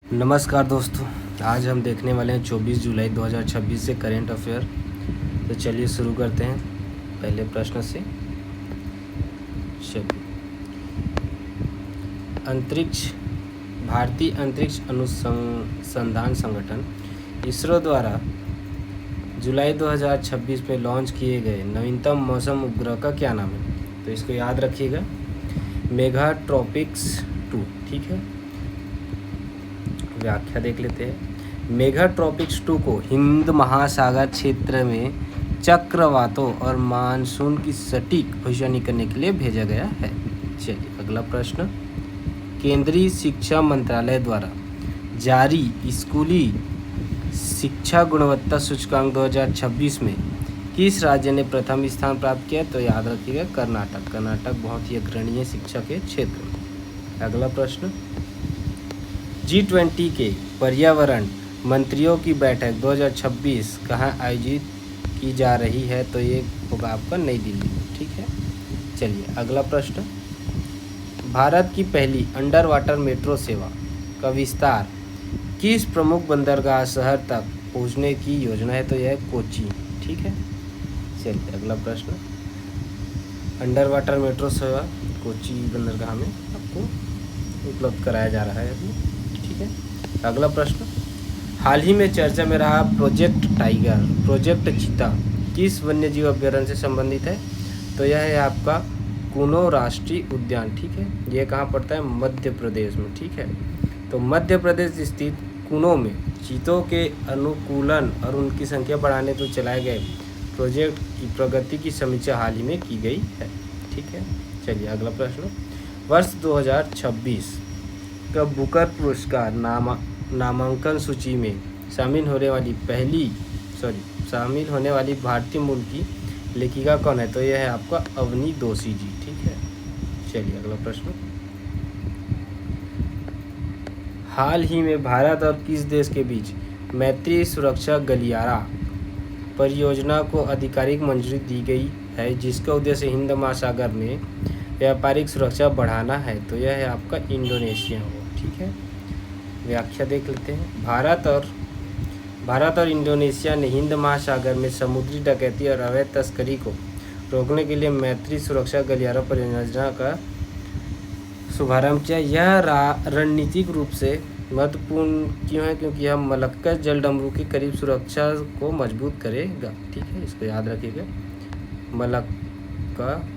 नमस्कार दोस्तों, आज हम देखने वाले हैं 24 जुलाई 2026 से करेंट अफेयर। तो चलिए शुरू करते हैं पहले प्रश्न से। चलिए, भारतीय अंतरिक्ष अनुसंधान संगठन इसरो द्वारा जुलाई 2026 में लॉन्च किए गए नवीनतम मौसम उपग्रह का क्या नाम है? तो इसको याद रखिएगा, मेगाट्रॉपिक्स 2। ठीक है, व्याख्या देख लेते हैं। मेगाट्रॉपिक्स 2 को हिंद महासागर क्षेत्र में चक्रवातों और मानसून की सटीक भविष्यवाणी करने के लिए भेजा गया है। चलिए अगला प्रश्न, केंद्रीय शिक्षा मंत्रालय द्वारा जारी स्कूली शिक्षा गुणवत्ता सूचकांक 2026 में किस राज्य ने प्रथम स्थान प्राप्त किया? तो याद रखिएगा, कर्नाटक बहुत ही अग्रणीय शिक्षा के क्षेत्र में। अगला प्रश्न, G20 के पर्यावरण मंत्रियों की बैठक 2026 कहाँ आयोजित की जा रही है? तो ये होगा आपका नई दिल्ली में। ठीक है, चलिए अगला प्रश्न, भारत की पहली अंडर वाटर मेट्रो सेवा का विस्तार किस प्रमुख बंदरगाह शहर तक पहुंचने की योजना है? तो यह है कोच्चि। ठीक है, चलिए अगला प्रश्न, अंडर वाटर मेट्रो सेवा कोच्चि बंदरगाह में आपको उपलब्ध कराया जा रहा है अभी। ठीक है, अगला प्रश्न, हाल ही में चर्चा में रहा प्रोजेक्ट चीता किस वन्यजीव अभ्यारण्य से संबंधित है? तो यह है आपका कुनो राष्ट्रीय उद्यान। ठीक है, यह कहाँ पड़ता है? मध्य प्रदेश में। ठीक है, तो मध्य प्रदेश स्थित कुनो में चीतों के अनुकूलन और उनकी संख्या बढ़ाने तो चलाए गए प्रोजेक्ट की प्रगति की समीक्षा हाल ही में की गई है। ठीक है, चलिए अगला प्रश्न, वर्ष 2026 का बुकर पुरस्कार नामांकन सूची में शामिल होने वाली भारतीय मूल की लेखिका कौन है? तो यह है आपका अवनी दोषी जी। ठीक है, चलिए अगला प्रश्न, हाल ही में भारत और किस देश के बीच मैत्री सुरक्षा गलियारा परियोजना को आधिकारिक मंजूरी दी गई है, जिसका उद्देश्य हिंद महासागर में व्यापारिक सुरक्षा बढ़ाना है? तो यह है आपका इंडोनेशिया हो। ठीक है, व्याख्या देख लेते हैं। भारत और इंडोनेशिया ने हिंद महासागर में समुद्री डकैती और अवैध तस्करी को रोकने के लिए मैत्री सुरक्षा गलियारा परियोजना का शुभारंभ किया। यह रणनीतिक रूप से महत्वपूर्ण क्यों है? क्योंकि यह मलक्का जल डमरू की करीब सुरक्षा को मजबूत करेगा। ठीक है, इसको याद रखिएगा, मलक्का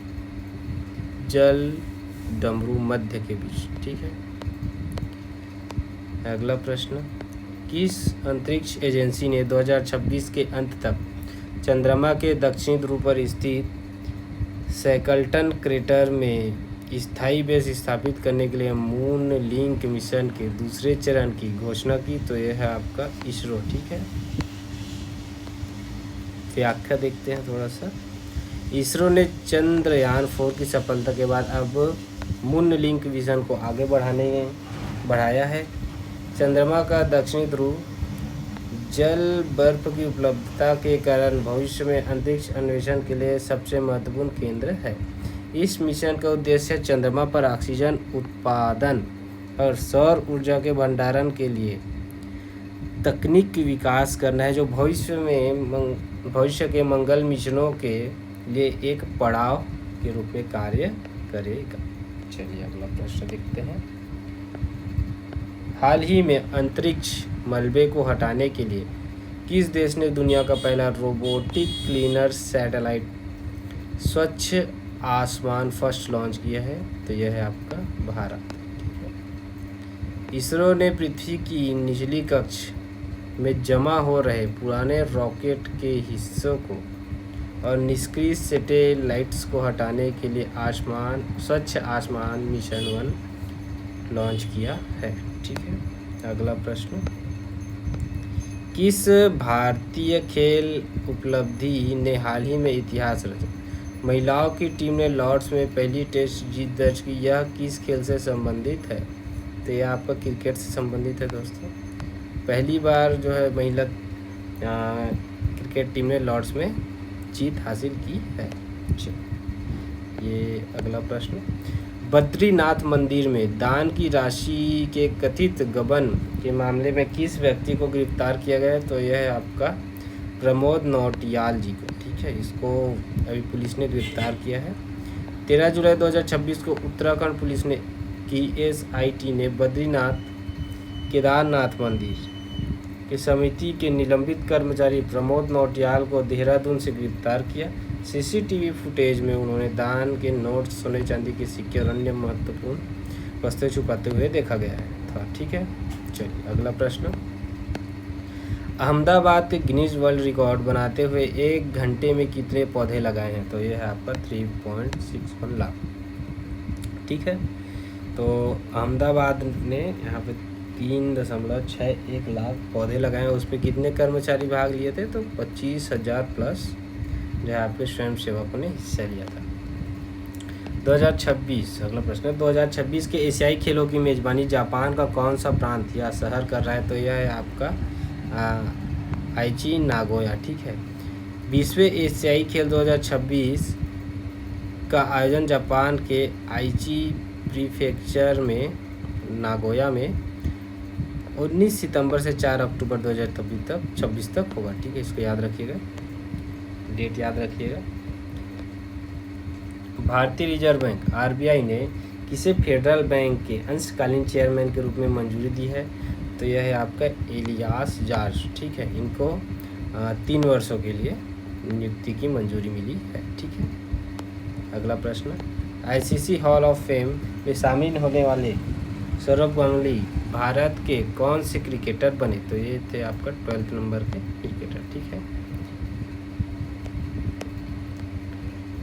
जल डमरू मध्य के बीच। ठीक है, अगला प्रश्न, किस अंतरिक्ष एजेंसी ने 2026 के अंत तक चंद्रमा के दक्षिणी ध्रुव पर स्थित सैकल्टन क्रेटर में स्थायी बेस स्थापित करने के लिए मून लिंक मिशन के दूसरे चरण की घोषणा की? तो यह है आपका इसरो। ठीक है, व्याख्या देखते हैं थोड़ा सा। इसरो ने चंद्रयान 4 की सफलता के बाद अब मून लिंक मिशन को आगे बढ़ाया है। चंद्रमा का दक्षिणी ध्रुव जल बर्फ की उपलब्धता के कारण भविष्य में अंतरिक्ष अन्वेषण के लिए सबसे महत्वपूर्ण केंद्र है। इस मिशन का उद्देश्य चंद्रमा पर ऑक्सीजन उत्पादन और सौर ऊर्जा के भंडारण के लिए तकनीक की विकास करना है, जो भविष्य के मंगल मिशनों के लिए एक पड़ाव के रूप में कार्य करेगा। चलिए अगला प्रश्न देखते हैं, हाल ही में अंतरिक्ष मलबे को हटाने के लिए किस देश ने दुनिया का पहला रोबोटिक क्लीनर सैटेलाइट स्वच्छ आसमान फर्स्ट लॉन्च किया है? तो यह है आपका भारत। ठीक है, इसरो ने पृथ्वी की निचली कक्ष में जमा हो रहे पुराने रॉकेट के हिस्सों को और निष्क्रिय सैटेलाइट्स को हटाने के लिए स्वच्छ आसमान मिशन 1 लॉन्च किया है। ठीक है, अगला प्रश्न, किस भारतीय खेल उपलब्धि ने हाल ही में इतिहास रचा? महिलाओं की टीम ने लॉर्ड्स में पहली टेस्ट जीत दर्ज की। यह किस खेल से संबंधित है? तो यह आपका क्रिकेट से संबंधित है दोस्तों। पहली बार जो है महिला क्रिकेट टीम ने लॉर्ड्स में जीत हासिल की है। ये अगला प्रश्न, बद्रीनाथ मंदिर में दान की राशि के कथित गबन के मामले में किस व्यक्ति को गिरफ्तार किया गया है? तो यह है आपका प्रमोद नौटियाल जी को। ठीक है, इसको अभी पुलिस ने गिरफ्तार किया है। 13 जुलाई 2026 को उत्तराखंड पुलिस ने की SIT ने बद्रीनाथ केदारनाथ मंदिर की समिति के निलंबित कर्मचारी प्रमोद नौटियाल को देहरादून से गिरफ्तार किया। CCTV फुटेज में उन्होंने दान के नोट, सोने चांदी के सिक्के और अन्य महत्वपूर्ण वस्तुएं छुपाते हुए देखा गया था। ठीक है, चलिए अगला प्रश्न। अहमदाबाद के गिनीज वर्ल्ड रिकॉर्ड बनाते हुए 1 घंटे में कितने पौधे लगाए हैं? तो यह है आपका 3.61 लाख। ठीक है, तो अहमदाबाद ने यहाँ पे 3.61 लाख पौधे लगाए हैं। उस पर कितने कर्मचारी भाग लिए थे? तो 25,000 प्लस जो है आपके स्वयं सेवकों ने हिस्सा लिया था। 2026 अगला प्रश्न है। 2026 के एशियाई खेलों की मेज़बानी जापान का कौन सा प्रांत या शहर कर रहा है? तो यह है आपका आईची नागोया। ठीक है, 20वें एशियाई खेल 2026 का आयोजन जापान के आईची प्रीफेक्चर में नागोया में 19 सितंबर से 4 अक्टूबर 2026 तक होगा। ठीक है, इसको याद रखिएगा, डेट याद रखिएगा। भारतीय रिजर्व बैंक RBI ने किसे फेडरल बैंक के अंशकालीन चेयरमैन के रूप में मंजूरी दी है? तो यह है आपका इलियास जॉर्ज। ठीक है, इनको 3 वर्षों के लिए नियुक्ति की मंजूरी मिली है। ठीक है, अगला प्रश्न। ICC हॉल ऑफ फेम में शामिल होने वाले सौरभ गांगुली भारत के कौन से क्रिकेटर बने? तो ये थे आपका 12th नंबर के क्रिकेटर। ठीक है,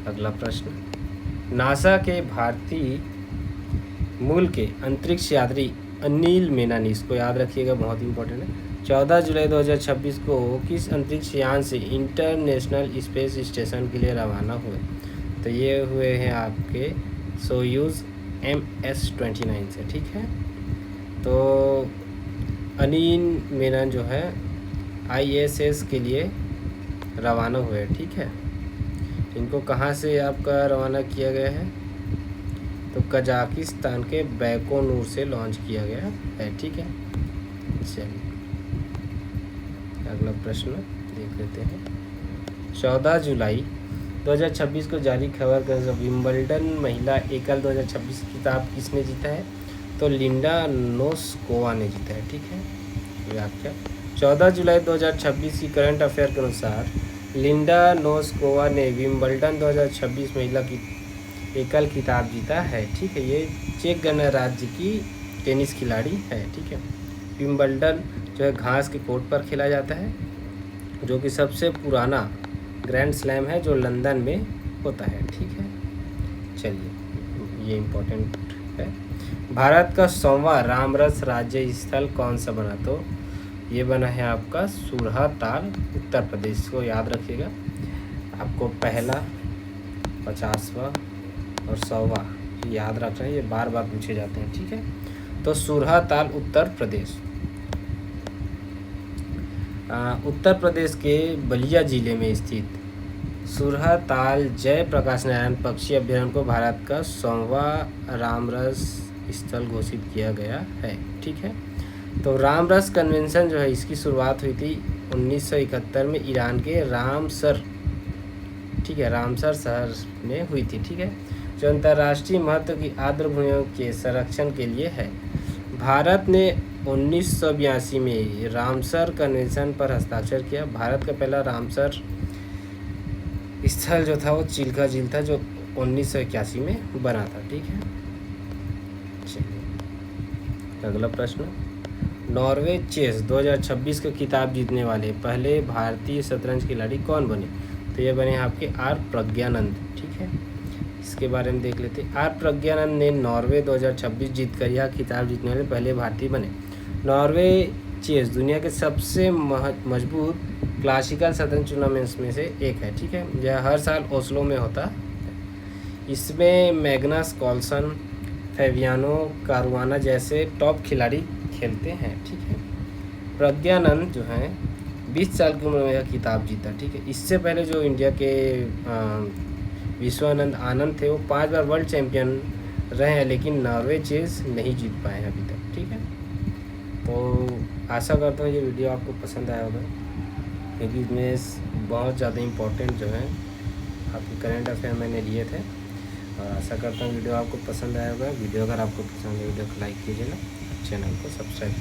अगला प्रश्न। नासा के भारतीय मूल के अंतरिक्ष यात्री अनिल मेनानी, इसको याद रखिएगा, बहुत इंपॉर्टेंट है, 14 जुलाई 2026 को किस अंतरिक्ष यान से इंटरनेशनल स्पेस स्टेशन के लिए रवाना हुए? तो ये हुए हैं आपके सोयूज MS-29 से। ठीक है, तो अनिल मेनन जो है ISS के लिए रवाना हुए। ठीक है, इनको कहाँ से आपका रवाना किया गया है? तो कजाकिस्तान के बैकोनूर से लॉन्च किया गया है। ठीक है, चलिए अगला प्रश्न देख लेते हैं। 14 जुलाई 2026 को जारी खबर के अनुसार विंबलडन महिला एकल 2026 खिताब किसने जीता है? तो लिंडा नोस्कोवा ने जीता है। ठीक है, व्याख्या। 14 जुलाई 2026 की करंट अफेयर के अनुसार लिंडा नोस्कोवा ने विंबलडन 2026 महिला की एकल खिताब जीता है। ठीक है, ये चेक गणराज्य की टेनिस खिलाड़ी है। ठीक है, विंबलडन जो है घास के कोर्ट पर खेला जाता है, जो कि सबसे पुराना ग्रैंड स्लैम है जो लंदन में होता है। ठीक है, चलिए ये इम्पोर्टेंट है। भारत का 100वां रामरस राज्य स्थल कौन सा बना? तो ये बना है आपका सूरहताल, उत्तर प्रदेश को याद रखिएगा। आपको पहला, 50वां और 100वां याद रखना है, ये बार बार पूछे जाते हैं। ठीक है, तो सूरहताल उत्तर प्रदेश, उत्तर प्रदेश के बलिया जिले में स्थित सूरहताल जयप्रकाश नारायण पक्षी अभ्यारण्य को भारत का 100वां रामरस स्थल घोषित किया गया है। ठीक है, तो रामरस कन्वेंशन जो है इसकी शुरुआत हुई थी 1971 में ईरान के रामसर, ठीक है, रामसर शहर में हुई थी। ठीक है, जो अंतर्राष्ट्रीय महत्व की आर्द्र भूमियों के संरक्षण के लिए है। भारत ने 1982 में रामसर कन्वेंशन पर हस्ताक्षर किया। भारत का पहला रामसर स्थल जो था वो चिल्का झील था, जो 1981 में बना था। ठीक है, चलिए अगला प्रश्न। नॉर्वे चेस 2026 का खिताब जीतने वाले पहले भारतीय शतरंज खिलाड़ी कौन बने? तो ये बने आपके R प्रज्ञानंद। ठीक है, इसके बारे में देख लेते हैं। R प्रज्ञानंद ने नॉर्वे 2026 जीतकर यह खिताब जीतने वाले पहले भारतीय बने। नॉर्वे चेस दुनिया के सबसे मजबूत क्लासिकल शतरंज टूर्नामेंट्स में से एक है। ठीक है, यह हर साल ओस्लो में होता है। इसमें मैग्नस कार्लसन, फैबियानो कारुआना जैसे टॉप खिलाड़ी खेलते हैं। ठीक है, प्रज्ञानंद जो हैं 20 साल की उम्र में यह खिताब जीता। ठीक है, इससे पहले जो इंडिया के विश्वानंद आनंद थे वो 5 बार वर्ल्ड चैम्पियन रहे हैं, लेकिन नॉर्वे चेस नहीं जीत पाए हैं अभी तक। ठीक है, तो आशा करता हूँ ये वीडियो आपको पसंद आया होगा, क्योंकि इसमें बहुत ज़्यादा इम्पोर्टेंट जो है आपके करंट अफेयर मैंने लिए थे। और आशा करता हूँ वीडियो आपको पसंद आया होगा। वीडियो अगर आपको पसंद है, वीडियो को लाइक कीजिएगा, चैनल को सब्सक्राइब